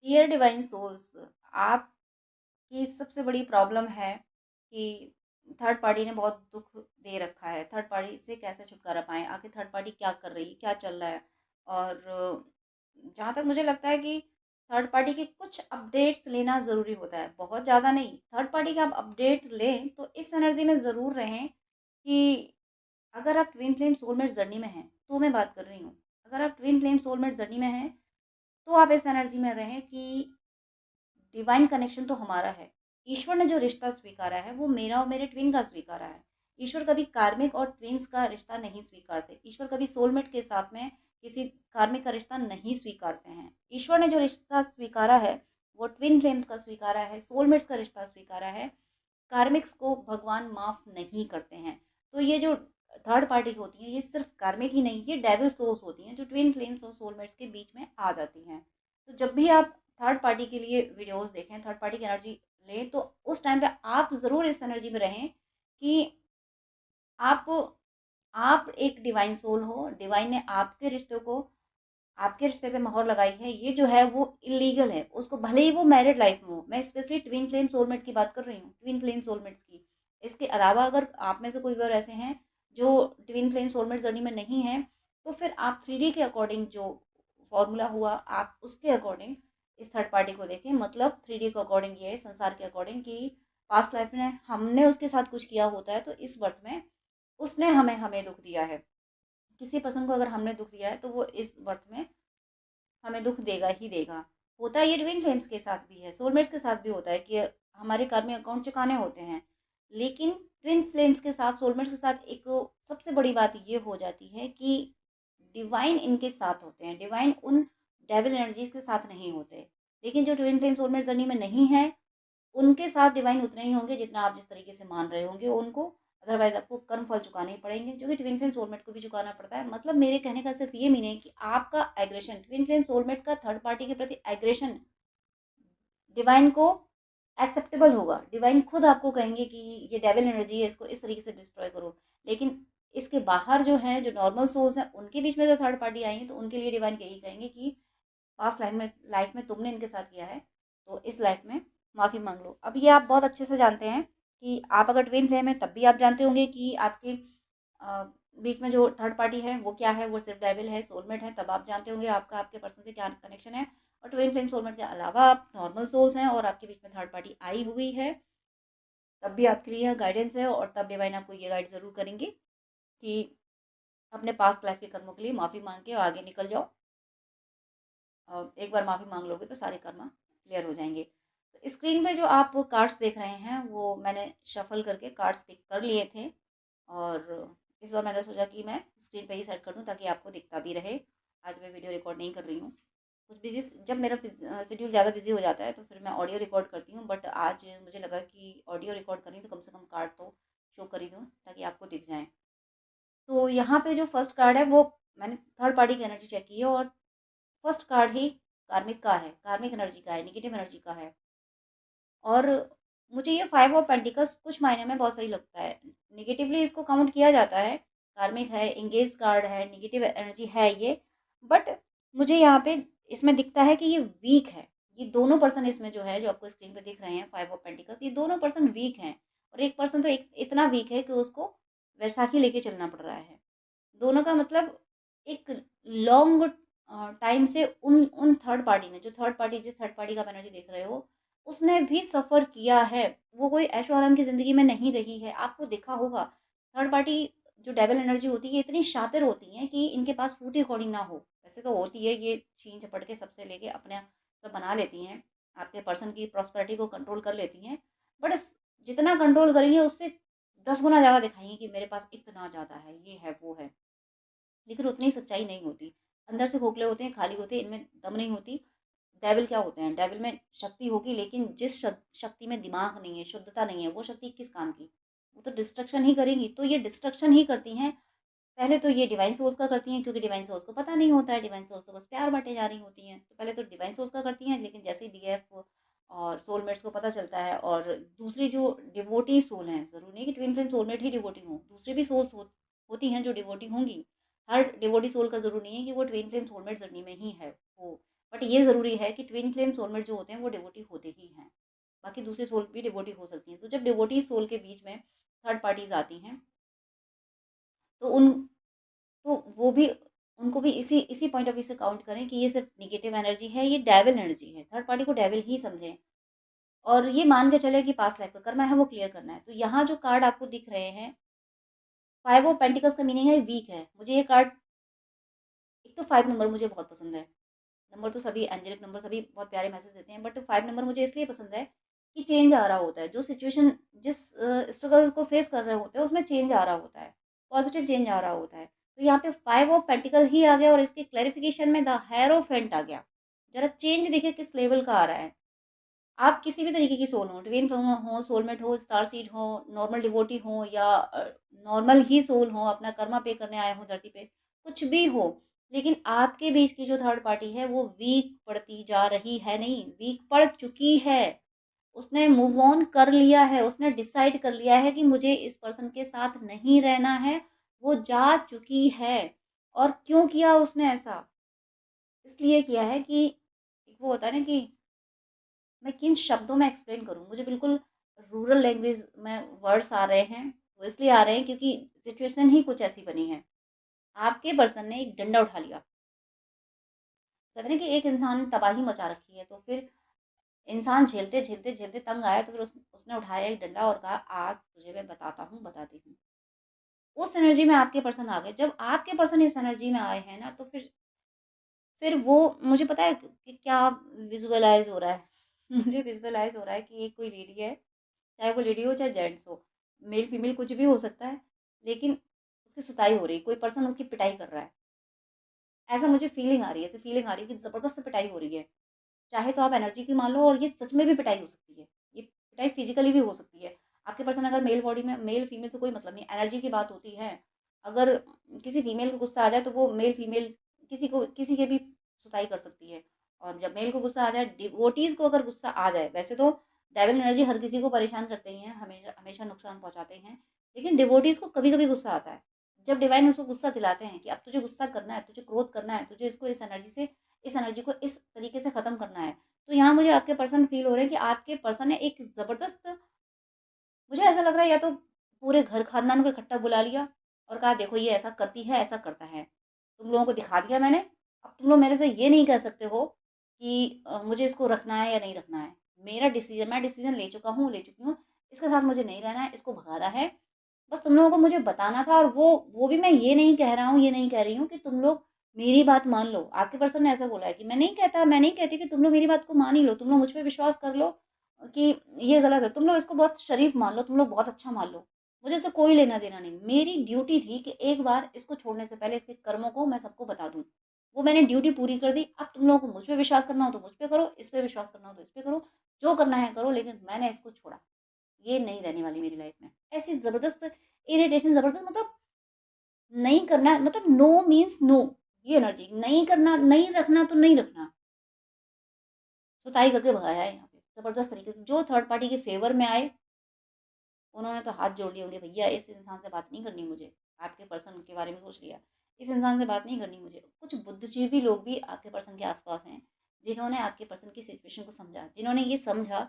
Dear divine souls, आपकी सबसे बड़ी प्रॉब्लम है कि थर्ड पार्टी ने बहुत दुख दे रखा है। थर्ड पार्टी से कैसे छुटकारा पाएँ? आखिर थर्ड पार्टी क्या कर रही है? क्या चल रहा है? और जहाँ तक मुझे लगता है कि थर्ड पार्टी के कुछ अपडेट्स लेना ज़रूरी होता है, बहुत ज़्यादा नहीं। थर्ड पार्टी के आप अपडेट लें तो इस एनर्जी में ज़रूर रहें कि अगर आप ट्विन फ्लेम सोलमेट जर्नी में हैं, तो मैं बात कर रही हूँ। अगर आप ट्विन फ्लेम सोलमेट जर्नी में हैं, तो आप इस एनर्जी में रहें कि डिवाइन कनेक्शन तो हमारा है। ईश्वर ने जो रिश्ता स्वीकारा है वो मेरा और मेरे ट्विन का स्वीकारा है। ईश्वर कभी कार्मिक और ट्विन्स का रिश्ता नहीं स्वीकारते। ईश्वर कभी सोलमेट के साथ में किसी कार्मिक का रिश्ता नहीं स्वीकारते हैं। ईश्वर ने जो रिश्ता स्वीकारा है वो ट्विन फ्लेम्स का स्वीकारा है, सोलमेट्स का रिश्ता स्वीकारा है। कार्मिक्स को भगवान माफ़ नहीं करते हैं। तो ये जो थर्ड पार्टी होती हैं, ये सिर्फ कार्मिक ही नहीं, ये डेविल सोल्स होती हैं जो ट्विन फ्लेम्स और सोलमेट्स के बीच में आ जाती हैं। तो जब भी आप थर्ड पार्टी के लिए वीडियोस देखें, थर्ड पार्टी की एनर्जी लें, तो उस टाइम पे आप ज़रूर इस एनर्जी में रहें कि आप आप एक डिवाइन सोल हो, डिवाइन ने आपके रिश्ते पे मोहर लगाई है। ये जो है वो इलीगल है, उसको भले ही वो मैरिड लाइफ में हो। मैं स्पेशली ट्विन फ्लेम सोलमेट की बात कर रही हूँ, ट्विन फ्लेम सोलमेट्स की। इसके अलावा अगर आप में से कोई और ऐसे हैं जो ट्विन फ्लेम सोलमेट जर्नी में नहीं है, तो फिर आप 3D के अकॉर्डिंग जो फॉर्मूला हुआ, आप उसके अकॉर्डिंग इस थर्ड पार्टी को देखें। मतलब 3D के अकॉर्डिंग ये है, संसार के अकॉर्डिंग, कि पास्ट लाइफ में हमने उसके साथ कुछ किया होता है, तो इस बर्थ में उसने हमें हमें दुख दिया है। किसी पर्सन को अगर हमने दुख दिया है तो वो इस बर्थ में हमें दुख देगा ही देगा। होता है, ये ट्विन फ्लेम्स के साथ भी है, सोलमेट्स के साथ भी होता है कि हमारे कर्म अकाउंट चुकाने होते हैं। लेकिन ट्विन फ्लेम्स के साथ, सोलमेट्स के साथ एक सबसे बड़ी बात ये हो जाती है कि डिवाइन इनके साथ होते हैं। डिवाइन उन डेविल एनर्जीज के साथ नहीं होते। लेकिन जो ट्विन फ्लेम सोलमेट जर्नी में नहीं है, उनके साथ डिवाइन उतने ही होंगे जितना आप जिस तरीके से मान रहे होंगे उनको। अदरवाइज आपको कर्म फल चुकाने ही पड़ेंगे, जो कि ट्विन फ्लेम सोलमेट को भी चुकाना पड़ता है। मतलब मेरे कहने का सिर्फ ये मीनिंग है कि आपका एग्रेशन, ट्विन फ्लेम सोलमेट का थर्ड पार्टी के प्रति एग्रेशन डिवाइन को एक्सेप्टेबल होगा। डिवाइन खुद आपको कहेंगे कि ये डेविल एनर्जी है, इसको इस तरीके से डिस्ट्रॉय करो। लेकिन इसके बाहर जो हैं, जो नॉर्मल सोल्स हैं, उनके बीच में जो थर्ड पार्टी आई है, तो उनके लिए डिवाइन यही कहेंगे कि पास्ट लाइफ में तुमने इनके साथ किया है, तो इस लाइफ में माफ़ी मांग लो। अब ये आप बहुत अच्छे से जानते हैं कि आप अगर ट्विन फ्लेम है, तब भी आप जानते होंगे कि आपके अ, बीच में जो थर्ड पार्टी है वो क्या है, वो सिर्फ डेविल है, सोलमेट है। तब आप जानते होंगे आपका आपके पर्सन से क्या कनेक्शन है। और ट्विन फ्लेम सोलमेट के अलावा आप नॉर्मल सोल्स हैं और आपके बीच में थर्ड पार्टी आई हुई है, तब भी आपके लिए यह गाइडेंस है। और तब डिवाइन आपको ये गाइड ज़रूर करेंगे कि अपने पास्ट लाइफ के कर्मों के लिए माफ़ी मांग के आगे निकल जाओ। एक बार माफ़ी मांग लोगे तो सारे कर्म क्लियर हो जाएंगे। तो स्क्रीन पे जो आप कार्ड्स देख रहे हैं वो मैंने शफल करके कार्ड्स पिक कर लिए थे, और इस बार मैंने सोचा कि मैं स्क्रीन पे ही सेट कर दूं ताकि आपको दिखता भी रहे। आज मैं वीडियो रिकॉर्ड नहीं कर रही हूँ। कुछ बिजी, जब मेरा शेड्यूल ज़्यादा बिजी हो जाता है तो फिर मैं ऑडियो रिकॉर्ड करती हूँ, बट आज मुझे लगा कि ऑडियो रिकॉर्ड करी तो कम से कम कार्ड तो शो करी दूँ ताकि आपको दिख जाएँ। तो यहाँ पे जो फर्स्ट कार्ड है वो मैंने थर्ड पार्टी की एनर्जी चेक की है, और फर्स्ट कार्ड ही कार्मिक का है, कार्मिक एनर्जी का है, नेगेटिव एनर्जी का है। और मुझे ये 5 ऑफ पेंटिकल्स कुछ मायने में बहुत सही लगता है। नेगेटिवली इसको काउंट किया जाता है, कार्मिक है, एंगेज्ड कार्ड है, नेगेटिव एनर्जी है ये। बट मुझे यहाँ पे इसमें दिखता है कि ये वीक है। ये दोनों पर्सन इसमें जो है, जो आपको स्क्रीन पे दिख रहे हैं 5 ऑफ पेंटिकल्स, ये दोनों पर्सन वीक हैं। और एक पर्सन तो इतना वीक है कि उसको वैशाखी लेके चलना पड़ रहा है। दोनों का मतलब एक लॉन्ग टाइम से उन उन थर्ड पार्टी ने, जो थर्ड पार्टी, जिस थर्ड पार्टी का आप एनर्जी देख रहे हो, उसने भी सफ़र किया है। वो कोई ऐशो-आराम की ज़िंदगी में नहीं रही है। आपको दिखा होगा, थर्ड पार्टी जो डेविल एनर्जी होती है, ये इतनी शातिर होती हैं कि इनके पास फूटी कौड़ी ना हो। वैसे तो होती है, ये छीन झपट के सबसे लेके अपने सब बना लेती हैं। आपके पर्सन की प्रॉस्पेरिटी को कंट्रोल कर लेती हैं। बट जितना कंट्रोल करेंगी उससे 10 गुना ज़्यादा दिखाएँगी कि मेरे पास इतना ज़्यादा है, ये है, वो है। लेकिन उतनी सच्चाई नहीं होती। अंदर से खोखले होते हैं, खाली होते हैं, इनमें दम नहीं होती। डेविल क्या होते हैं? डेविल में शक्ति होगी, लेकिन जिस शक्ति में दिमाग नहीं है, शुद्धता नहीं है, वो शक्ति किस काम की? वो तो डिस्ट्रक्शन ही करेंगी। तो ये डिस्ट्रक्शन ही करती हैं। पहले तो ये डिवाइन सोर्स का करती हैं, क्योंकि डिवाइन सोर्स को पता नहीं होता है, डिवाइन सोर्स तो बस प्यार बाँटे जा रही होती हैं। तो पहले तो डिवाइन सोर्स का करती हैं, लेकिन जैसे ही डीएफ और सोलमेट्स को पता चलता है, और दूसरी जो डिवोटी सोल हैं, ज़रूरी नहीं कि ट्विन फ्लेम सोलमेट ही डिवोटी हों, दूसरी भी सोल्स होती हैं जो डिवोटी होंगी। हर डिवोटी सोल का ज़रूरी नहीं है कि वो ट्विन फ्लेम सोलमेट जर्नी में ही है वो। बट ये ज़रूरी है कि ट्विन फ्लेम सोलमेट जो होते हैं वो डिवोटी होते ही हैं। बाकी दूसरी सोल भी डिवोटी हो सकती हैं। तो जब डिवोटी सोल के बीच में थर्ड पार्टीज़ आती हैं, तो उन तो वो भी उनको भी इसी इसी पॉइंट ऑफ व्यू से काउंट करें कि ये सिर्फ नेगेटिव एनर्जी है, ये डेविल एनर्जी है। थर्ड पार्टी को डेविल ही समझें और ये मान के चले कि पास्ट लाइफ का कर्मा है वो क्लियर करना है। तो यहाँ जो कार्ड आपको दिख रहे हैं, फाइव ऑफ पेंटिकल्स का मीनिंग है वीक है। मुझे ये कार्ड, एक तो 5 नंबर मुझे बहुत पसंद है। नंबर तो सभी एंजेलिक नंबर सभी बहुत प्यारे मैसेज देते हैं, बट 5 नंबर मुझे इसलिए पसंद है कि चेंज आ रहा होता है। जो सिचुएशन जिस स्ट्रगल को फेस कर रहे होते हैं उसमें चेंज आ रहा होता है, पॉजिटिव चेंज आ रहा होता है। तो यहाँ पे 5 ऑफ पेंटिकल ही आ गया और इसके क्लैरिफिकेशन में द हेरोफेंट आ गया। जरा चेंज देखिए किस लेवल का आ रहा है। आप किसी भी तरीके की सोल हो, ट्विन फ्लेम हो, सोलमेट हो, स्टार सीड हो, नॉर्मल डिवोटी हो या नॉर्मल ही सोल हो, अपना कर्मा पे करने आए हो धरती पे, कुछ भी हो, लेकिन आपके बीच की जो थर्ड पार्टी है वो वीक पड़ती जा रही है, नहीं वीक पड़ चुकी है। उसने मूव ऑन कर लिया है, उसने डिसाइड कर लिया है कि मुझे इस पर्सन के साथ नहीं रहना है। वो जा चुकी है। और क्यों किया उसने ऐसा? इसलिए किया है कि एक वो होता है ना कि मैं किन शब्दों में एक्सप्लेन करूँ? मुझे बिल्कुल रूरल लैंग्वेज में वर्ड्स आ रहे हैं, वो इसलिए आ रहे हैं क्योंकि सिचुएशन ही कुछ ऐसी बनी है। आपके पर्सन ने एक डंडा उठा लिया। कहते हैं ना कि एक इंसान ने तबाही मचा रखी है, तो फिर इंसान झेलते, झेलते, झेलते तंग आया, तो फिर उसने उठाया एक डंडा और कहा, "आज तुझे मैं बताता हूँ, बताती हूँ।" उस एनर्जी में आपके पर्सन आ गए। जब आपके पर्सन इस एनर्जी में आए हैं ना, तो फिर वो मुझे पता है कि क्या विज़ुअलाइज़ हो रहा है। मुझे विज़ुअलाइज़ हो रहा है कि ये कोई लेडी है, चाहे वो लेडी हो चाहे जेंट्स हो, मेल फीमेल कुछ भी हो सकता है, लेकिन उसकी सुताई हो रही है, कोई पर्सन उसकी पिटाई कर रहा है। ऐसा मुझे फीलिंग आ रही है, ऐसी फीलिंग आ रही है कि ज़बरदस्त पिटाई हो रही है। चाहे तो आप एनर्जी की मान लो और ये सच में भी पिटाई हो सकती है। ये पिटाई फिज़िकली भी हो सकती है। आपके पर्सन अगर मेल बॉडी में, मेल फीमेल से कोई मतलब नहीं, एनर्जी की बात होती है। अगर किसी फीमेल को गुस्सा आ जाए तो वो मेल फीमेल किसी के भी सुताई कर सकती है। और जब मेल को गुस्सा आ जाए, डिवोटीज़ को अगर गुस्सा आ जाए, वैसे तो डेविल एनर्जी हर किसी को परेशान करते ही हैं, हमेशा हमेशा नुकसान पहुँचाते हैं। लेकिन डिवोटीज़ को कभी-कभी गुस्सा आता है। जब डिवाइन उसको गुस्सा दिलाते हैं कि अब तुझे गुस्सा करना है, तुझे क्रोध करना है, तुझे इसको इस एनर्जी को इस तरीके से ख़त्म करना है। तो यहाँ मुझे आपके पर्सन फ़ील हो रहे हैं कि आपके पर्सन ने एक ज़बरदस्त, मुझे ऐसा लग रहा है या तो पूरे घर खानदान को इकट्ठा बुला लिया और कहा देखो ये ऐसा करती है, ऐसा करता है। तुम लोगों को दिखा दिया मैंने, अब तुम लोग मेरे से ये नहीं कह सकते हो कि मुझे इसको रखना है या नहीं रखना है। मेरा डिसीज़न, मैं डिसीज़न ले चुका हूँ, ले चुकी हूँ। इसके साथ मुझे नहीं रहना है, इसको भगाना है। बस तुम लोगों को मुझे बताना था और वो भी मैं ये नहीं कह रहा हूँ, ये नहीं कह रही हूँ कि तुम लोग मेरी बात मान लो। आपके पर्सन ने ऐसा बोला है कि मैं नहीं कहती कि तुम लोग मेरी बात को मान ही लो, तुम लोग मुझ पे विश्वास कर लो कि ये गलत है। तुम लोग इसको बहुत शरीफ मान लो, तुम लोग बहुत अच्छा मान लो। मुझे इससे कोई लेना-देना नहीं। मेरी ड्यूटी थी कि एक बार इसको छोड़ने से पहले इसके कर्मों को मैं सबको बता दूँ। वो मैंने ड्यूटी पूरी कर दी। अब तुम लोगों को मुझ पे विश्वास करना हो तो मुझ पे करो, इस पे विश्वास करना हो तो इस पे करो। जो करना है करो, लेकिन मैंने इसको छोड़ा। ये नहीं रहने वाली मेरी लाइफ़ में। ऐसी ज़बरदस्त इरिटेशन, ज़बरदस्त मतलब नहीं करना, मतलब नो मीन्स नो। ये एनर्जी नहीं करना, नहीं रखना तो नहीं रखना। सुताई करके भगाया है यहाँ पे ज़बरदस्त तरीके से। जो थर्ड पार्टी के फ़ेवर में आए, उन्होंने तो हाथ जोड़ लिए होंगे, भैया इस इंसान से बात नहीं करनी मुझे। आपके पर्सन के बारे में सोच लिया, इस इंसान से बात नहीं करनी मुझे। कुछ बुद्धिजीवी लोग भी आपके पर्सन के आस-पास हैं, जिन्होंने आपके पर्सन की सिचुएशन को समझा, जिन्होंने ये समझा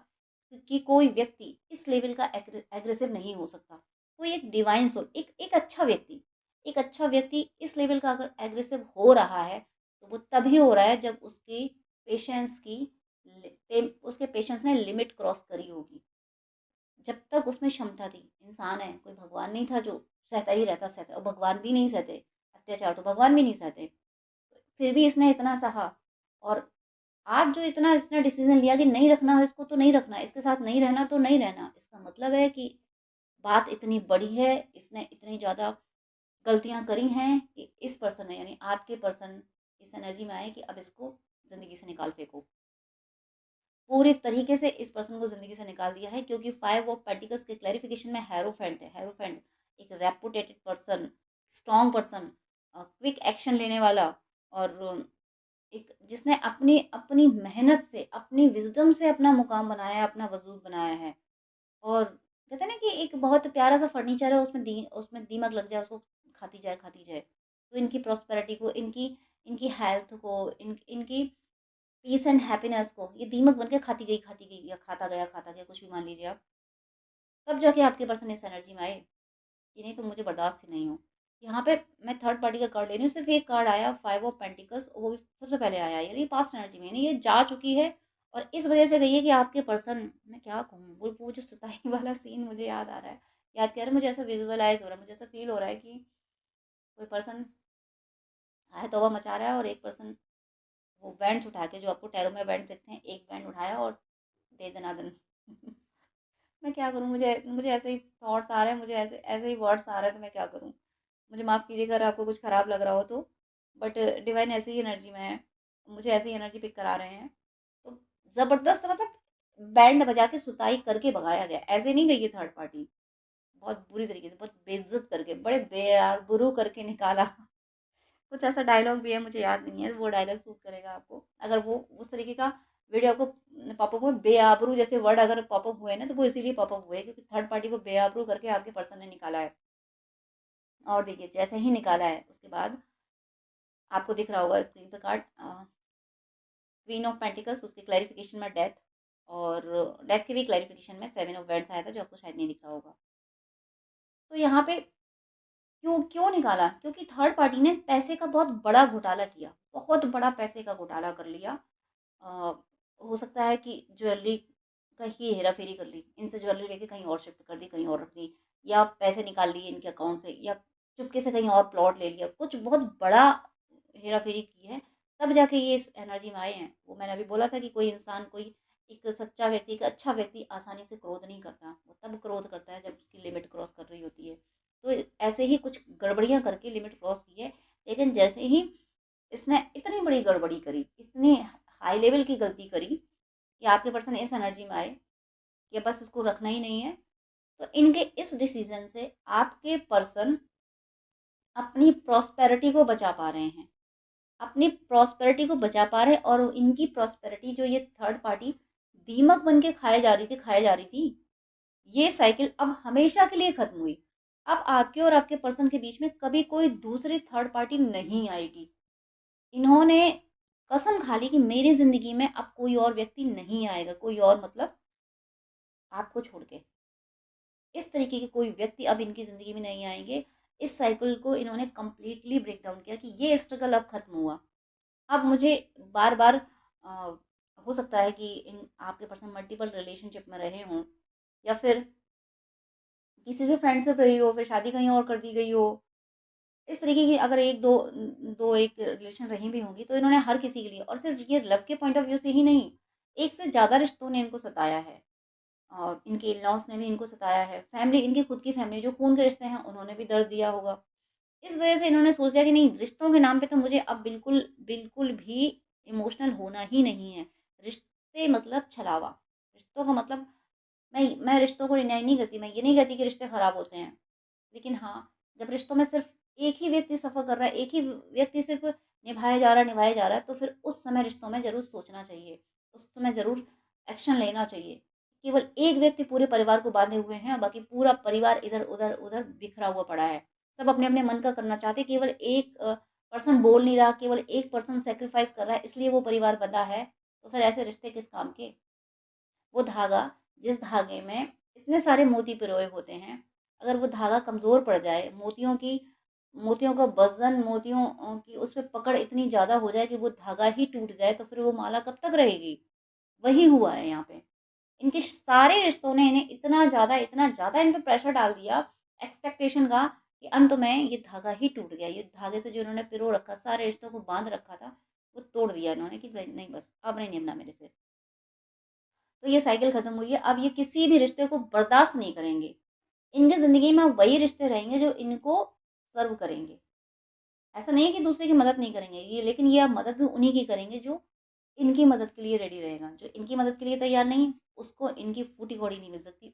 कि कोई व्यक्ति इस लेवल का एग्रेसिव नहीं हो सकता। कोई एक डिवाइन सोल, एक अच्छा व्यक्ति इस लेवल का अगर एग्रेसिव हो रहा है, तो वो तभी हो रहा है जब उसके पेशेंस ने लिमिट क्रॉस करी होगी। जब तक उसमें क्षमता थी, इंसान है, कोई भगवान नहीं था जो सहता ही रहता, सहता, और भगवान भी नहीं सहते, अत्याचार तो भगवान भी नहीं सहते। फिर भी इसने इतना सहा और आज जो इतना इसने डिसीज़न लिया कि नहीं रखना है इसको तो नहीं रखना, इसके साथ नहीं रहना तो नहीं रहना। इसका मतलब है कि बात इतनी बड़ी है, इसने इतनी ज़्यादा गलतियाँ करी हैं कि इस पर्सन ने, यानी आपके पर्सन इस एनर्जी में आए कि अब इसको ज़िंदगी से निकाल फेंको। पूरे तरीके से इस पर्सन को ज़िंदगी से निकाल दिया है, क्योंकि 5 ऑफ पेंटिकल्स के क्लैरिफिकेशन में हेरोफेंट है। हेरोफेंट एक reputed person, strong person, quick action लेने वाला और एक जिसने अपनी अपनी मेहनत से, अपनी विज़डम से अपना मुकाम बनाया है, अपना वजूद बनाया है। और कहते हैं ना कि एक बहुत प्यारा-सा फर्नीचर है, उसमें दीमक लग जाए, उसको खाती जाए। तो इनकी प्रॉस्पेरिटी को, इनकी इनकी हेल्थ को, इनकी पीस एंड हैप्पीनेस को ये दीमक बन के खाती गई या खाता गया कुछ भी मान लीजिए आप, तब जाके आपके पर्सन इस एनर्जी में आए कि नहीं तो मुझे बर्दाश्त ही नहीं हो। यहाँ पे मैं थर्ड पार्टी का कार्ड ले रही हूँ, सिर्फ एक कार्ड आया 5 ऑफ पेंटिकल्स, वो भी सबसे पहले आया, यानी पास्ट एनर्जी में, यानी ये जा चुकी है और इस वजह से गई है कि आपके पर्सन, मैं क्या कहूँ, वो जो सुताई वाला सीन मुझे याद आ रहा है, याद कह रहा है, मुझे ऐसा विजुअलाइज हो रहा है, मुझे ऐसा फील हो रहा है कि कोई पर्सन आया तौबा मचा रहा है और एक पर्सन वो बैंड्स उठा के, जो आपको टैरो में बैंड्स दिखते हैं, एक बैंड उठाया और दे दनादन। मैं क्या करूँ, मुझे मुझे ऐसे ही थॉट्स आ रहे हैं, मुझे ऐसे ऐसे ही वर्ड्स आ रहे हैं, तो मैं क्या करूँ। मुझे माफ़ कीजिए अगर आपको कुछ ख़राब लग रहा हो तो, बट डिवाइन ऐसी ही एनर्जी में है, मुझे ऐसी एनर्जी पिक करा रहे हैं। तो ज़बरदस्त मतलब बैंड बजा के सुताई करके भगाया गया, ऐसे नहीं गई है थर्ड पार्टी, बहुत बुरी तरीके से, बहुत बेइज्जत करके, बड़े बेआबरू करके निकाला। कुछ ऐसा डायलॉग भी है, मुझे याद नहीं है, वो डायलॉग सूट करेगा आपको अगर वो उस तरीके का वीडियो आपको पॉपअप हुए। बेआबरू जैसे वर्ड अगर पॉपअप हुए ना, तो वो इसीलिए पॉपअप हुए क्योंकि थर्ड पार्टी को बेआबरू करके आपके पर्सन ने निकाला है। और देखिए जैसे ही निकाला है उसके बाद आपको दिख रहा होगा स्क्रीन पे कार्ड, क्वीन ऑफ पेंटिकल्स, उसके क्लैरिफिकेशन में डेथ, और डेथ के भी क्लैरिफिकेशन में 7 ऑफ वेंट्स आया था, जो आपको शायद नहीं दिख रहा होगा। तो यहाँ पे क्यों क्यों निकाला, क्योंकि थर्ड पार्टी ने पैसे का बहुत बड़ा घोटाला किया, बहुत बड़ा पैसे का घोटाला कर लिया। अ, हो सकता है कि ज्वेलरी का ही हेरा फेरी कर ली, इनसे ज्वेलरी लेके कहीं और शिफ्ट कर दी, कहीं और रख दी, या पैसे निकाल लिए इनके अकाउंट से, या चुपके से कहीं और प्लॉट ले लिया, कुछ बहुत बड़ा हेरा फेरी की है, तब जाके ये इस एनर्जी में आए हैं। वो मैंने अभी बोला था कि कोई इंसान, कोई एक सच्चा व्यक्ति, एक अच्छा व्यक्ति आसानी से क्रोध नहीं करता, वो तब क्रोध करता है जब उसकी लिमिट क्रॉस कर रही होती है। तो ऐसे ही कुछ गड़बड़ियाँ करके लिमिट क्रॉस की है, लेकिन जैसे ही इसने इतनी बड़ी गड़बड़ी करी, इतनी हाई लेवल की गलती करी कि आपके पर्सन इस एनर्जी में आए कि बस इसको रखना ही नहीं है, तो इनके इस डिसीजन से आपके पर्सन अपनी प्रॉस्पेरिटी को बचा पा रहे हैं, अपनी प्रॉस्पेरिटी को बचा पा रहे हैं, और इनकी प्रॉस्पेरिटी जो ये थर्ड पार्टी दीमक बन के खाए जा रही थी, ये साइकिल अब हमेशा के लिए खत्म हुई। अब आपके और आपके पर्सन के बीच में कभी कोई दूसरी थर्ड पार्टी नहीं आएगी। इन्होंने कसम खा ली कि मेरी ज़िंदगी में अब कोई और व्यक्ति नहीं आएगा, कोई और मतलब आपको छोड़ के। इस तरीके के कोई व्यक्ति अब इनकी ज़िंदगी में नहीं आएँगे। इस साइकिल को इन्होंने कंप्लीटली ब्रेक डाउन किया कि ये स्ट्रगल अब खत्म हुआ। अब मुझे बार-बार हो सकता है कि इन आपके पर्सन मल्टीपल रिलेशनशिप में रहे हों, या फिर किसी से फ्रेंडशिप रही हो, फिर शादी कहीं और कर दी गई हो। इस तरीके की अगर 1-2 2 एक रिलेशन रही भी होंगी, तो इन्होंने हर किसी के लिए, और सिर्फ़ ये लव के पॉइंट ऑफ व्यू से ही नहीं, एक से ज़्यादा रिश्तों ने इनको सताया है। और इनके इन-लॉज़ ने भी इनको सताया है। फैमिली, इनकी खुद की फैमिली जो खून के रिश्ते हैं, उन्होंने भी दर्द दिया होगा। इस वजह से इन्होंने सोच लिया कि नहीं, रिश्तों के नाम पे तो मुझे अब बिल्कुल बिल्कुल भी इमोशनल होना ही नहीं है। रिश्ते मतलब छलावा। रिश्तों का मतलब, मैं रिश्तों को डिनाई नहीं करती, मैं ये नहीं कहती कि रिश्ते ख़राब होते हैं। लेकिन हाँ, जब रिश्तों में सिर्फ़ एक ही व्यक्ति सफ़र कर रहा है, एक ही व्यक्ति सिर्फ़ निभाया जा रहा है, तो फिर उस समय रिश्तों में ज़रूर सोचना चाहिए। उस समय ज़रूर एक्शन लेना चाहिए। केवल एक व्यक्ति पूरे परिवार को बाँधे हुए हैं और बाकी पूरा परिवार इधर-उधर उधर बिखरा हुआ पड़ा है। सब अपने-अपने मन का करना चाहते हैं, केवल एक पर्सन बोल नहीं रहा, केवल एक पर्सन सैक्रिफ़ाइस कर रहा है, इसलिए वो परिवार बँधा है। तो फिर ऐसे रिश्ते किस काम के? वो धागा, जिस धागे में इतने सारे मोती पिरोए होते हैं, अगर वो धागा कमज़ोर पड़ जाए, मोतियों का वज़न, मोतियों की उस पे पकड़ इतनी ज़्यादा हो जाए कि वो धागा ही टूट जाए, तो फिर वो माला कब तक रहेगी? वही हुआ है यहाँ पे। इनके सारे रिश्तों ने इन्हें इतना ज़्यादा इन पे प्रेशर डाल दिया एक्सपेक्टेशन का, कि अंत में ये धागा ही टूट गया। ये धागे से जो इन्होंने पिरो रखा, सारे रिश्तों को बाँध रखा था, वो तोड़ दिया इन्होंने कि नहीं नहीं, बस अब नहीं निभना मेरे से। तो ये साइकिल खत्म हुई है। अब ये किसी भी रिश्ते को बर्दाश्त नहीं करेंगे। इनकी ज़िंदगी में वही रिश्ते रहेंगे जो इनको सर्व करेंगे। ऐसा नहीं है कि दूसरे की मदद नहीं करेंगे ये, लेकिन ये अब मदद भी उन्हीं की करेंगे जो इनकी मदद के लिए रेडी रहेगा। जो इनकी मदद के लिए तैयार नहीं, उसको इनकी फूटी कौड़ी नहीं मिल सकती।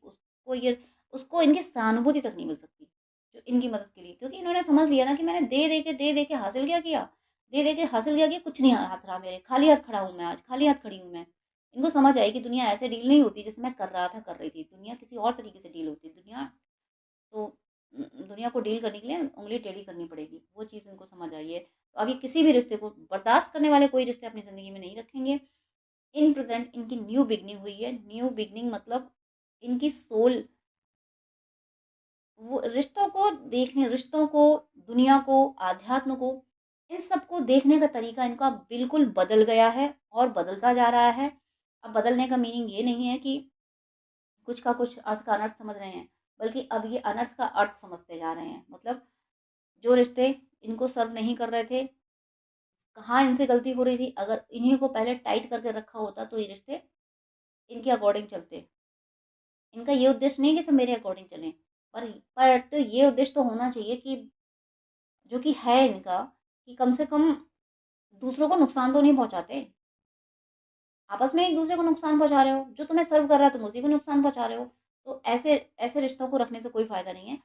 उसको इनकी सहानुभूति तक नहीं मिल सकती, जो इनकी मदद के लिए, क्योंकि इन्होंने समझ लिया ना कि मैंने दे के हासिल क्या किया? दे के हासिल क्या किया? कुछ नहीं हाथ रहा मेरे, खाली हाथ खड़ा हूँ मैं आज, खाली हाथ खड़ी हूँ मैं। इनको समझ आई कि दुनिया ऐसे डील नहीं होती जैसे मैं कर रहा था, कर रही थी। दुनिया किसी और तरीके से डील होती है। तो दुनिया को डील करने के लिए उँगली टेढ़ी करनी पड़ेगी, वो चीज़ इनको समझ आई है। तो अब ये किसी भी रिश्ते को बर्दाश्त करने वाले कोई रिश्ते अपनी ज़िंदगी में नहीं रखेंगे। इन प्रेजेंट इनकी न्यू बिगनिंग हुई है। न्यू बिगनिंग मतलब इनकी सोल वो रिश्तों को देखने, रिश्तों को, दुनिया को, आध्यात्म को, इन सबको देखने का तरीका इनका बिल्कुल बदल गया है और बदलता जा रहा है। अब बदलने का मीनिंग ये नहीं है कि कुछ का कुछ अर्थ का अनर्थ समझ रहे हैं, बल्कि अब ये अनर्थ का अर्थ समझते जा रहे हैं। मतलब जो रिश्ते इनको सर्व नहीं कर रहे थे, कहाँ इनसे गलती हो रही थी, अगर इन्हीं को पहले टाइट करके रखा होता तो ये रिश्ते इनके अकॉर्डिंग चलते। इनका ये उद्देश्य नहीं कि सब मेरे अकॉर्डिंग चलें, पर तो ये उद्देश्य तो होना चाहिए कि जो कि है इनका, कि कम से कम दूसरों को नुकसान तो नहीं पहुंचाते। आपस में एक दूसरे को नुकसान पहुंचा रहे हो, जो तुम्हें सर्व कर रहा है तुम उसी को नुकसान पहुंचा रहे हो। तो ऐसे ऐसे रिश्तों को रखने से कोई फ़ायदा नहीं है।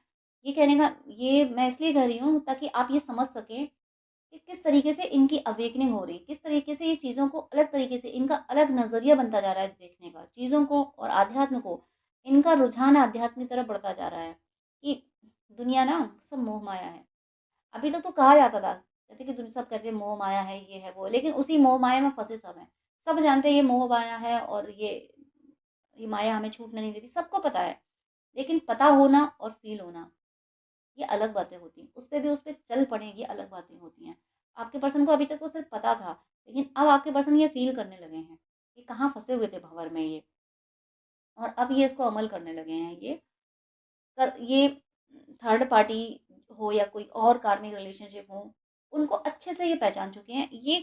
ये कहने का ये मैं इसलिए कह रही हूँ ताकि आप ये समझ सकें कि किस तरीके से इनकी अवेकनिंग हो रही है, किस तरीके से ये चीज़ों को अलग तरीके से इनका अलग नज़रिया बनता जा रहा है देखने का, चीज़ों को और आध्यात्म को। इनका रुझान आध्यात्म की तरफ बढ़ता जा रहा है कि दुनिया ना सब मोह माया है। अभी तक तो कहा जाता था, कहते कि दुनिया सब कहते हैं मोह माया है, ये है वो है, लेकिन उसी मोह माया में फंसे सब हैं। सब जानते हैं ये मोह माया है और ये माया हमें छूटने नहीं देती, सबको पता है। लेकिन पता होना और फील होना ये अलग बातें होती हैं। उस पे भी उस पे चल पड़े ये अलग बातें होती हैं। आपके पर्सन को अभी तक तो सिर्फ पता था, लेकिन अब आपके पर्सन ये फील करने लगे हैं कि कहाँ फंसे हुए थे भंवर में ये, और अब ये इसको अमल करने लगे हैं। ये थर्ड पार्टी हो या कोई और कार्मिक रिलेशनशिप हो, उनको अच्छे से ये पहचान चुके हैं। ये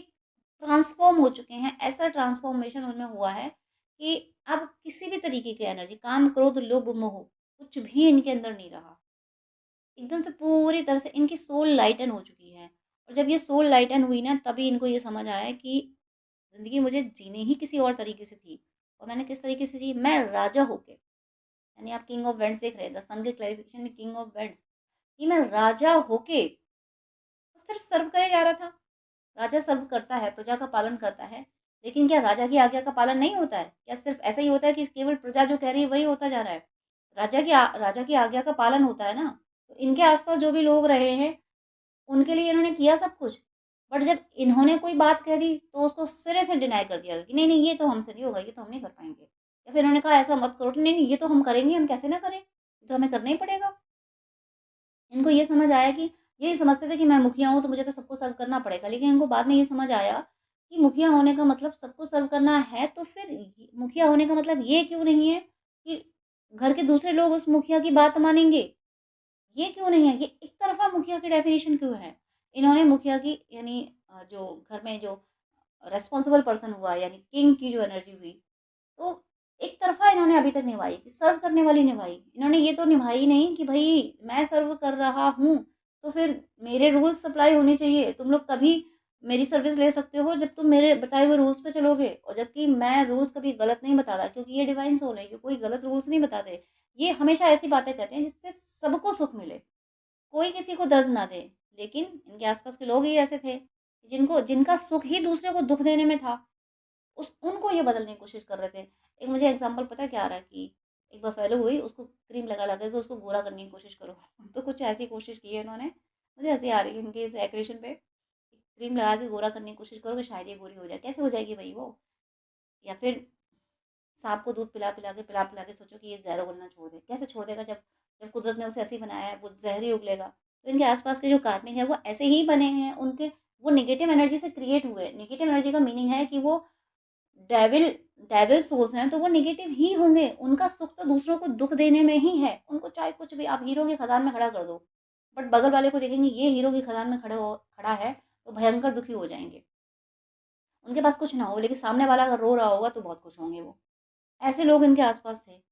ट्रांसफ़ॉर्म हो चुके हैं, ऐसा ट्रांसफ़ॉर्मेशन उनमें हुआ है कि अब किसी भी तरीके की एनर्जी, काम, क्रोध, लोभ, मोह, कुछ भी इनके अंदर नहीं रहा। एकदम से पूरी तरह से इनकी सोल लाइटन हो चुकी है। और जब ये सोल लाइटन हुई ना, तभी इनको ये समझ आया कि ज़िंदगी मुझे जीनी ही किसी और तरीके से थी। और मैंने किस तरीके से जी, मैं राजा होके, यानी आप किंग ऑफ वेंट्स देख रहे हैं, द सन के क्लैरिफिकेशन में किंग ऑफ वेंट्स, कि मैं राजा होके सिर्फ सर्व करे जा रहा था। राजा सर्व करता है, प्रजा का पालन करता है, लेकिन क्या राजा की आज्ञा का पालन नहीं होता है? क्या सिर्फ ऐसा ही होता है कि केवल प्रजा जो कह रही है वही होता जा रहा है? राजा की आज्ञा का पालन होता है ना। तो इनके आसपास जो भी लोग रहे हैं, उनके लिए इन्होंने किया सब कुछ। बट जब इन्होंने कोई बात कह दी तो उसको सिरे से डिनाई कर दिया गया कि नहीं नहीं, ये तो हमसे नहीं होगा, ये तो हम नहीं कर पाएंगे। या फिर इन्होंने कहा ऐसा मत करो, नहीं नहीं, ये तो हम करेंगे, हम कैसे ना करें, ये तो हमें करना ही पड़ेगा। इनको ये समझ आया कि यही समझते थे कि मैं मुखिया हूँ तो मुझे तो सबको सर्व करना पड़ेगा, लेकिन इनको बाद में ये समझ आया कि मुखिया होने का मतलब सबको सर्व करना है, तो फिर मुखिया होने का मतलब ये क्यों नहीं है कि घर के दूसरे लोग उस मुखिया की बात मानेंगे? ये क्यों नहीं है? ये एक तरफ़ा मुखिया की डेफ़िनेशन क्यों है? इन्होंने मुखिया की, यानी जो घर में जो रिस्पॉन्सिबल पर्सन हुआ, यानी किंग की जो एनर्जी हुई, तो एक तरफ़ा इन्होंने अभी तक निभाई, कि सर्व करने वाली निभाई। इन्होंने ये तो निभाई नहीं कि भई मैं सर्व कर रहा हूँ, तो फिर मेरे रूल्स अप्लाई होने चाहिए। तुम लोग तभी मेरी सर्विस ले सकते हो जब तुम मेरे बताए हुए रूल्स पे चलोगे, और जबकि मैं रूल्स कभी गलत नहीं बताता, क्योंकि ये डिवाइन सोल है, ये कोई गलत रूल्स नहीं बताते। ये हमेशा ऐसी बातें कहते हैं जिससे सबको सुख मिले, कोई किसी को दर्द ना दे। लेकिन इनके आस-पास के लोग ही ऐसे थे, जिनका सुख ही दूसरे को दुःख देने में था। उस उनको ये बदलने की कोशिश कर रहे थे। एक मुझे एग्ज़ाम्पल पता है क्या आ रहा है कि एक बफ़ेलो हुई, उसको क्रीम लगा-लगा के उसको गोरा करने की कोशिश करो। तो कुछ ऐसी कोशिश की है इन्होंने। मुझे हँसी आ रही है इनके इस एक्रेशन पे। क्रीम लगा के गोरा करने की कोशिश करो कि शायद ये गोरी हो जाए। कैसे हो जाएगी भई वो? या फिर सांप को दूध पिला-पिला के सोचो कि ये ज़हर उगलना छोड़ दे। कैसे छोड़ देगा जब जब कुदरत ने उसे ऐसे ही बनाया है, वो ज़हर ही उगलेगा। तो इनके आस-पास के जो कार्मिक हैं वो ऐसे ही बने हैं, उनके वो नेगेटिव एनर्जी से क्रिएट हुए। नेगेटिव एनर्जी का मीनिंग है कि वो डेविल डेविल सोल्स हैं, तो वो नेगेटिव ही होंगे। उनका सुख तो दूसरों को दुःख देने में ही है। उनको चाहे कुछ भी, आप हीरो की खदान में खड़ा कर दो, बट बगल वाले को देखेंगे ये हीरो की खदान में खड़ा है, तो भयंकर दुखी हो जाएँगे। उनके पास कुछ ना हो, लेकिन सामने वाला अगर रो रहा होगा तो बहुत खुश होंगे वो। ऐसे लोग इनके आस-पास थे।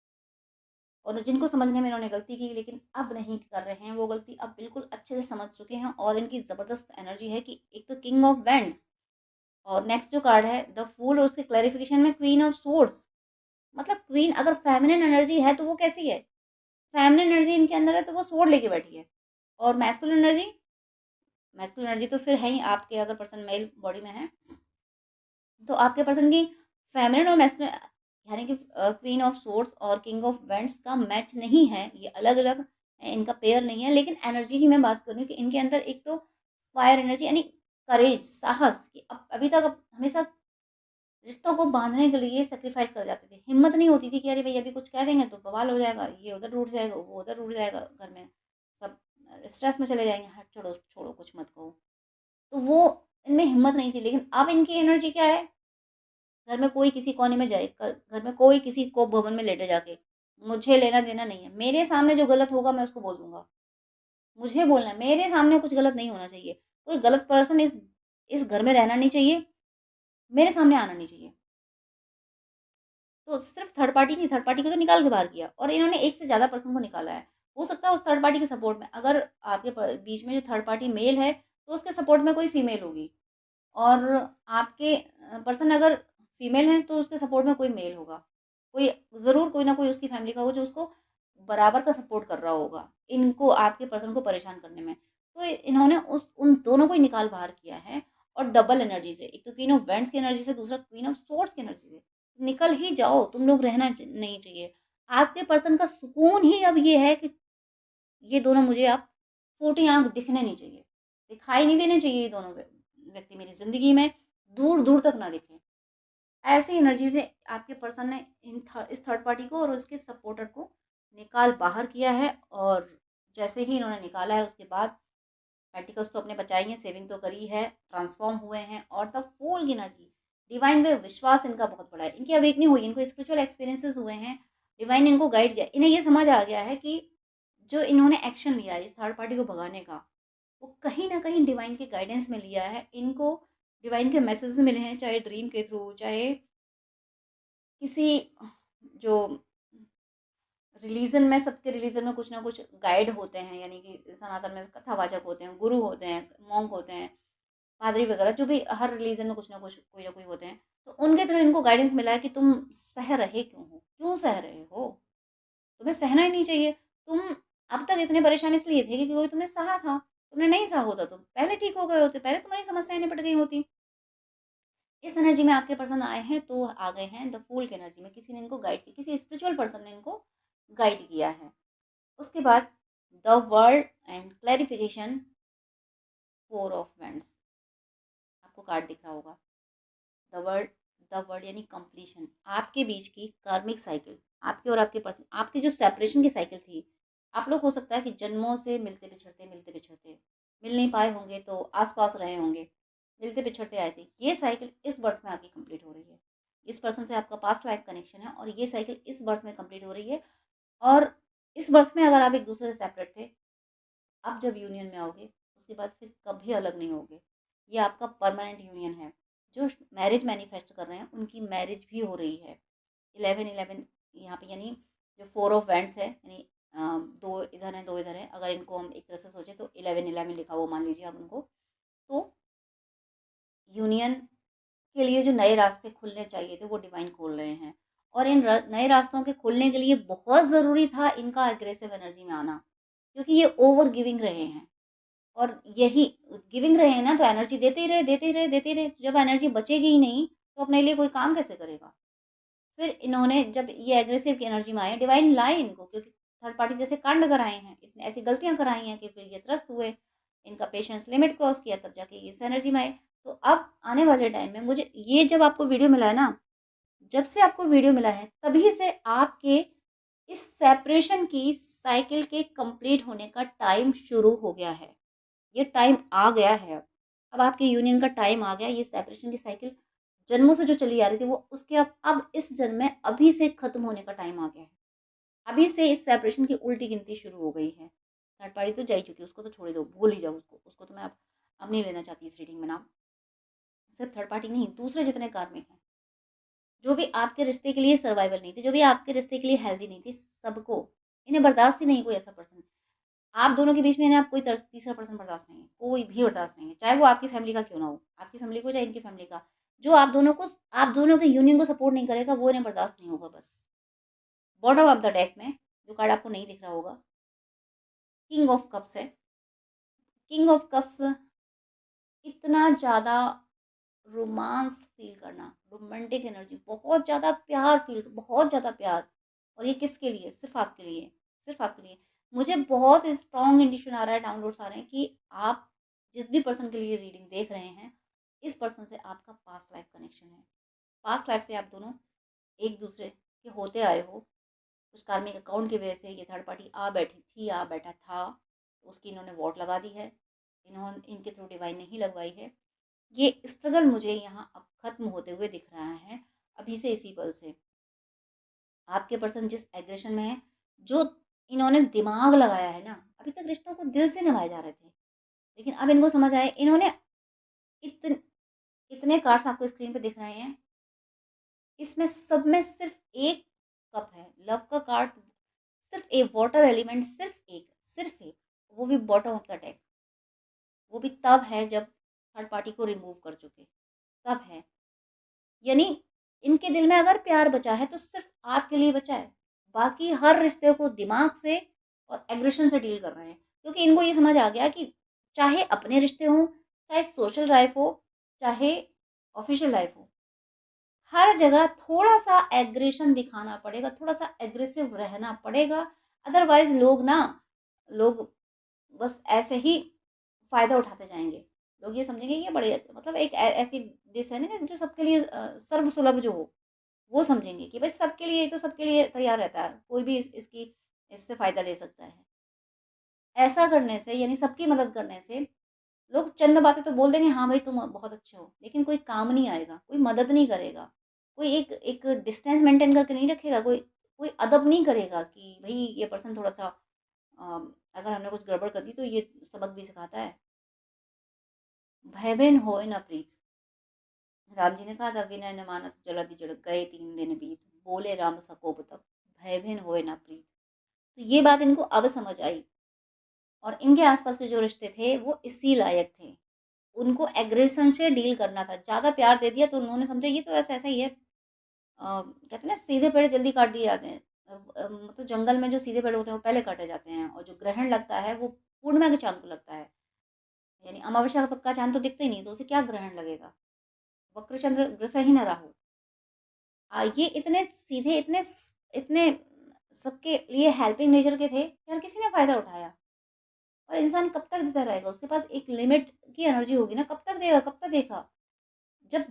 और जिनको समझने में इन्होंने गलती की, लेकिन अब नहीं कर रहे हैं वो गलती, अब बिल्कुल अच्छे से समझ चुके हैं। और इनकी ज़बरदस्त एनर्जी है कि एक तो किंग ऑफ वैंड्स, और नेक्स्ट जो कार्ड है द फूल, और उसके क्लैरिफिकेशन में क्वीन ऑफ स्वॉर्ड्स। मतलब क्वीन अगर फेमिनिन एनर्जी है तो वो कैसी है? फेमिनिन एनर्जी इनके अंदर है तो वो स्वॉर्ड लेके बैठी है। और मैस्कुलिन एनर्जी, मैस्कुलिन एनर्जी तो फिर है ही, आपके अगर पर्सन मेल बॉडी में है तो आपके पर्सन की फेमिनिन और मैस्कुलिन, यानी कि क्वीन ऑफ सोर्ड्स और किंग ऑफ वेंट्स का मैच नहीं है, ये अलग-अलग है, इनका पेयर नहीं है। लेकिन एनर्जी की मैं बात कर रही हूँ कि इनके अंदर एक तो फायर एनर्जी, यानी करेज, साहस, कि अब अभी तक हमेशा रिश्तों को बांधने के लिए सेक्रीफाइस कर जाते थे। हिम्मत नहीं होती थी कि अरे भई अभी कुछ कह देंगे तो बवाल हो जाएगा, ये उधर रूठ जाएगा, वो उधर रूठ जाएगा, घर में सब स्ट्रेस में चले जाएँगे, हट छोड़ो, छोड़ो कुछ मत कहो। तो वो इनमें हिम्मत नहीं थी, लेकिन अब इनकी एनर्जी क्या है, घर में कोई किसी कोने में जाए, घर में कोई किसी को भवन में लेटे जाके, मुझे लेना देना नहीं है। मेरे सामने जो गलत होगा मैं उसको बोल दूंगा, मुझे बोलना है, मेरे सामने कुछ गलत नहीं होना चाहिए। कोई गलत पर्सन इस घर में रहना नहीं चाहिए, मेरे सामने आना नहीं चाहिए। तो सिर्फ थर्ड पार्टी नहीं, थर्ड पार्टी को तो निकाल के बाहर किया और इन्होंने एक से ज़्यादा पर्सन को निकाला है। हो सकता है उस थर्ड पार्टी के सपोर्ट में, अगर आपके बीच में जो थर्ड पार्टी मेल है तो उसके सपोर्ट में कोई फीमेल होगी, और आपके पर्सन अगर फीमेल हैं तो उसके सपोर्ट में कोई मेल होगा। कोई ज़रूर कोई ना कोई उसकी फैमिली का हो जो उसको बराबर का सपोर्ट कर रहा होगा, इनको आपके पर्सन को परेशान करने में। तो इन्होंने उस उन दोनों को ही निकाल बाहर किया है, और डबल एनर्जी से, एक तो क्वीन ऑफ वेंड्स की एनर्जी से, दूसरा क्वीन ऑफ सोर्ड्स की एनर्जी से। निकल ही जाओ, तुम लोग रहना नहीं चाहिए। आपके पर्सन का सुकून ही अब ये है कि ये दोनों मुझे आप फूटी आँख दिखने नहीं चाहिए, दिखाई नहीं देने चाहिए ये दोनों व्यक्ति मेरी ज़िंदगी में, दूर-दूर तक ना दिखें। ऐसी एनर्जी से आपके पर्सन ने इस थर्ड पार्टी को और उसके सपोर्टर को निकाल बाहर किया है, और जैसे ही इन्होंने निकाला है उसके बाद पेंटिकल्स तो अपने बचाई हैं, सेविंग तो करी है, ट्रांसफॉर्म हुए हैं, और द फूल की एनर्जी, डिवाइन में विश्वास इनका बहुत बड़ा है। इनकी अवेकनिंग हुई, इनको स्पिरिचुअल एक्सपीरियंसेस हुए हैं, डिवाइन इनको गाइड किया, इन्हें ये समझ आ गया है कि जो इन्होंने एक्शन लिया है इस थर्ड पार्टी को भगाने का, वो कहीं न कहीं डिवाइन के गाइडेंस में लिया है। इनको डिवाइन के मैसेजेस मिले हैं, चाहे ड्रीम के थ्रू, चाहे किसी जो रिलीजन में, सबके रिलीजन में कुछ ना कुछ गाइड होते हैं, यानी कि सनातन में कथावाचक होते हैं, गुरु होते हैं, मॉन्क होते हैं, पादरी वगैरह, जो भी हर रिलीजन में कुछ ना कुछ कोई ना कोई होते हैं। तो उनके थ्रू इनको गाइडेंस मिला है कि तुम सह रहे क्यों हो, क्यों सह रहे हो, तुम्हें सहना ही नहीं चाहिए। तुम अब तक इतने परेशान इसलिए थे कि कोई तुमने सहा था, तुमने नहीं सहा होता तो पहले ठीक हो गए होते, पहले तुम्हारी समस्याएं निपट गई होती। इस एनर्जी में आपके पर्सन आए हैं तो आ गए हैं द फूल की एनर्जी में, किसी ने इनको गाइड किया, किसी स्पिरिचुअल पर्सन ने इनको गाइड किया है। उसके बाद the world and clarification, four of wands, आपको कार्ड दिख रहा होगा। द वर्ल्ड यानी कंप्लीशन, आपके बीच की कार्मिक साइकिल, आपके और आपके पर्सन, आपकी जो सेपरेशन की साइकिल थी। आप लोग हो सकता है कि जन्मों से मिलते बिछड़ते मिल नहीं पाए होंगे, तो आसपास रहे होंगे, मिलते बिछड़ते आए थे। ये साइकिल इस बर्थ में आपकी कंप्लीट हो रही है। इस पर्सन से आपका पास्ट लाइफ कनेक्शन है, और ये साइकिल इस बर्थ में कंप्लीट हो रही है। और इस बर्थ में अगर आप एक दूसरे से सेपरेट थे, आप जब यूनियन में आओगे उसके बाद फिर कभी अलग नहीं होगे। ये आपका परमानेंट यूनियन है। जो मैरिज मैनिफेस्ट कर रहे हैं उनकी मैरिज भी हो रही है। 11-11 यहाँ पे, यानी जो फोर ऑफ वैंड्स है, यानी दो इधर हैं दो इधर हैं, अगर इनको हम एक तरह से सोचें तो 11-11 लिखा हुआ मान लीजिए आप उनको। तो यूनियन के लिए जो नए रास्ते खुलने चाहिए थे वो डिवाइन खोल रहे हैं, और इन नए रास्तों के खुलने के लिए बहुत ज़रूरी था इनका एग्रेसिव एनर्जी में आना, क्योंकि ये ओवर गिविंग रहे हैं। और यही गिविंग रहे हैं ना, तो एनर्जी देते ही रहे, देते ही रहे, देते ही रहे। जब एनर्जी बचेगी ही नहीं तो अपने लिए कोई काम कैसे करेगा। फिर इन्होंने जब ये एग्रेसिव की एनर्जी में आए, डिवाइन लाए इनको, क्योंकि थर्ड पार्टी जैसे कांड कराए हैं, इतनी ऐसी गलतियां कराई हैं कि फिर ये त्रस्त हुए, इनका पेशेंस लिमिट क्रॉस किया, तब जाके ये इस एनर्जी में आए। तो अब आने वाले टाइम में मुझे ये, जब आपको वीडियो मिला है ना, जब से आपको वीडियो मिला है तभी से आपके इस सेपरेशन की साइकिल के कंप्लीट होने का टाइम शुरू हो गया है। ये टाइम आ गया है। अब आपके यूनियन का टाइम आ गया। ये सेपरेशन की साइकिल जन्मों से जो चली आ रही थी, वो उसके अब इस जन्म में अभी से ख़त्म होने का टाइम आ गया है। अभी से इस सेपरेशन की उल्टी गिनती शुरू हो गई है। थर्ड पार्टी तो जा ही चुकी है, उसको तो छोड़ ही दो, भूल ही जाओ उसको। उसको तो मैं अब नहीं लेना चाहती इस रीडिंग में नाम। सिर्फ थर्ड पार्टी नहीं, दूसरे जितने कार्मिक हैं, जो भी आपके रिश्ते के लिए सर्वाइवल नहीं थे, जो भी आपके रिश्ते के लिए हेल्दी नहीं थी, सबको, इन्हें बर्दाश्त ही नहीं कोई ऐसा पर्सन। आप दोनों के बीच में ना कोई तीसरा पर्सन बर्दाश्त नहीं है, कोई भी बर्दाश्त नहीं है, चाहे वो आपकी फैमिली का क्यों ना हो, आपकी फैमिली को चाहे इनकी फैमिली का। जो आप दोनों के यूनियन को सपोर्ट नहीं करेगा, वो इन्हें बर्दाश्त नहीं होगा बस। बॉटम ऑफ द डेक में जो कार्ड आपको नहीं दिख रहा होगा, किंग ऑफ कप्स है। किंग ऑफ कप्स, इतना ज़्यादा रोमांस फील करना, रोमांटिक एनर्जी, बहुत ज़्यादा प्यार फील, बहुत ज़्यादा प्यार। और ये किसके लिए? सिर्फ आपके लिए, सिर्फ आपके लिए। मुझे बहुत स्ट्रॉन्ग इंडिकेशन आ रहा है, डाउनलोड्स आ रहे हैं कि आप जिस भी पर्सन के लिए रीडिंग देख रहे हैं, इस पर्सन से आपका पास्ट लाइफ कनेक्शन है। पास्ट लाइफ से आप दोनों एक दूसरे के होते आए हो, कुछ कार्मिक अकाउंट की वजह से ये थर्ड पार्टी आ बैठी थी, आ बैठा था, तो उसकी इन्होंने वोट लगा दी है, इन्होंने इनके थ्रू डिवाइन नहीं लगवाई है। ये स्ट्रगल मुझे यहाँ अब खत्म होते हुए दिख रहा है, अभी से इसी पल से। आपके पर्सन जिस एग्रेशन में है, जो इन्होंने दिमाग लगाया है ना, अभी तक रिश्तों को दिल से निभाए जा रहे थे, लेकिन अब इनको समझ आए, इन्होंने इतन इतने कार्ड्स आपको स्क्रीन पे दिख रहे हैं, इसमें सब में सिर्फ एक कप है, लव का कार्ड, सिर्फ एक वाटर एलिमेंट, सिर्फ एक, वो भी बॉटम ऑफ द डेक। वो भी तब है जब थर्ड पार्टी को रिमूव कर चुके, तब है। यानी इनके दिल में अगर प्यार बचा है तो सिर्फ आपके लिए बचा है, बाकी हर रिश्ते को दिमाग से और एग्रेशन से डील कर रहे हैं, क्योंकि इनको ये समझ आ गया कि चाहे अपने रिश्ते हों, चाहे सोशल लाइफ हो, चाहे ऑफिशियल लाइफ हो, हर जगह थोड़ा सा एग्रेशन दिखाना पड़ेगा, थोड़ा सा एग्रेसिव रहना पड़ेगा। अदरवाइज लोग बस ऐसे ही फ़ायदा उठाते जाएंगे। लोग ये समझेंगे कि ये बड़े, मतलब एक ऐसी डिश है ना कि जो सबके लिए सर्वसुलभ जो हो, वो समझेंगे कि भाई सबके लिए, ये तो सबके लिए तैयार रहता है, कोई भी इससे फ़ायदा ले सकता है। ऐसा करने से, यानी सबकी मदद करने से, लोग चंद बातें तो बोल देंगे, हाँ भाई तुम बहुत अच्छे हो, लेकिन कोई काम नहीं आएगा, कोई मदद नहीं करेगा, कोई एक एक डिस्टेंस मेंटेन करके नहीं रखेगा, कोई कोई अदब नहीं करेगा कि भाई ये पर्सन थोड़ा सा अगर हमने कुछ गड़बड़ कर दी तो ये सबक भी सिखाता है। भय बिन होए न प्रीत, राम जी ने कहा था, विनय न मानत जलधि जड़ गए 3 दिन बीत, बोले राम सकोप तब, भय बिन होए न प्रीत। तो ये बात इनको अब समझ आई, और इनके आसपास के जो रिश्ते थे वो इसी लायक थे। उनको एग्रेशन से डील करना था, ज़्यादा प्यार दे दिया तो उन्होंने समझा ये तो ऐसा ऐसा ही है। कहते हैं ना, सीधे पेड़ जल्दी काट दिए जाते हैं। मतलब जंगल में जो सीधे पेड़ होते हैं वो पहले काटे जाते हैं, और जो ग्रहण लगता है वो पूर्णिमा के चांद को लगता है। यानी अमावस्या तक का चांद तो दिखता ही नहीं, तो उसे क्या ग्रहण लगेगा। वक्र चंद्र ग्रस ही न राहु। ये इतने सीधे, इतने सबके लिए हेल्पिंग नेचर के थे कि हर किसी ने फ़ायदा उठाया। और इंसान कब तक देता रहेगा, उसके पास एक लिमिट की एनर्जी होगी ना, कब तक देगा, कब तक देखा। जब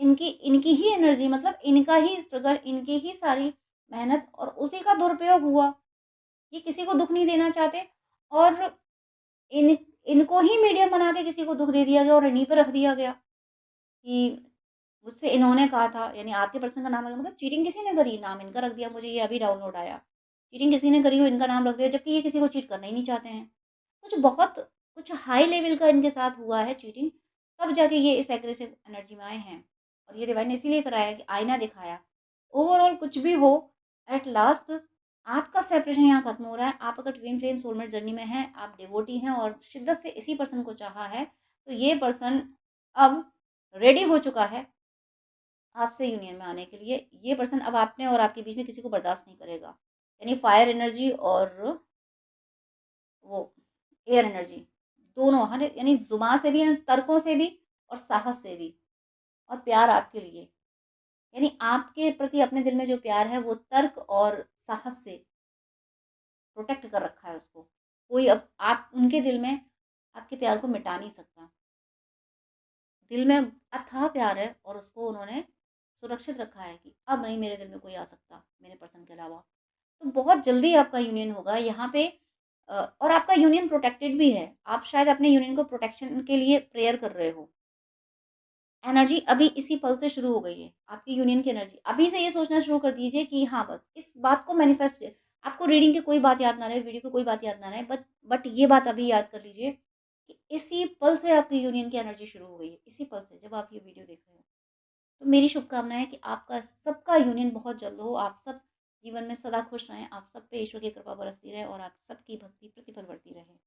इनकी इनकी ही एनर्जी, मतलब इनका ही स्ट्रगल, इनकी ही सारी मेहनत और उसी का दुरुपयोग हुआ। ये किसी को दुख नहीं देना चाहते, और इन इनको ही मीडियम बना के किसी को दुख दे दिया गया और इन्हीं पे रख दिया गया कि मुझसे इन्होंने कहा था, यानी आपके पर्सन का नाम आ गया, मतलब चीटिंग किसी ने करी, नाम इनका रख दिया, मुझे ये अभी डाउनलोड आया, चीटिंग किसी ने करी हो, इनका नाम रख दिया, जबकि ये किसी को चीट करना ही नहीं चाहते हैं। कुछ हाई लेवल का इनके साथ हुआ है चीटिंग, तब जाके ये इस एग्रेसिव एनर्जी में आए हैं। और ये डिवाइन ने इसीलिए कराया कि आईना दिखाया। ओवरऑल कुछ भी हो, एट लास्ट आपका सेपरेशन यहाँ खत्म हो रहा है। आप अगर ट्विन फ्लेम सोलमेट जर्नी में हैं, आप डिवोटी हैं और शिद्दत से इसी पर्सन को चाहा है, तो ये पर्सन अब रेडी हो चुका है आपसे यूनियन में आने के लिए। ये पर्सन अब आपने और आपके बीच में किसी को बर्दाश्त नहीं करेगा। यानी फायर एनर्जी और वो एयर एनर्जी, दोनों, हर यानी जुबान से भी, तर्कों से भी और साहस से भी, और प्यार आपके लिए, यानी आपके प्रति अपने दिल में जो प्यार है वो तर्क और साहस से प्रोटेक्ट कर रखा है उसको। कोई अब आप उनके दिल में आपके प्यार को मिटा नहीं सकता। दिल में अथाह प्यार है और उसको उन्होंने सुरक्षित रखा है कि अब नहीं मेरे दिल में कोई आ सकता मेरे पर्सन के अलावा। तो बहुत जल्दी आपका यूनियन होगा यहाँ पे। और आपका यूनियन प्रोटेक्टेड भी है। आप शायद अपने यूनियन को प्रोटेक्शन के लिए प्रेयर कर रहे हो। एनर्जी अभी इसी पल से शुरू हो गई है, आपकी यूनियन की एनर्जी। अभी से ये सोचना शुरू कर दीजिए कि हाँ, बस इस बात को मैनिफेस्ट आपको रीडिंग की कोई बात याद ना रहे, वीडियो की कोई बात याद ना रहे, बट ये बात अभी याद कर लीजिए कि इसी पल से आपकी यूनियन की एनर्जी शुरू हो गई है, इसी पल से, जब आप ये वीडियो देख रहे हो। तो मेरी शुभकामना है कि आपका सबका यूनियन बहुत जल्द हो। आप सब जीवन में सदा खुश रहें, आप सब पे ईश्वर की कृपा बरसती रहे और आप सबकी भक्ति प्रतिपल बढ़ती रहे।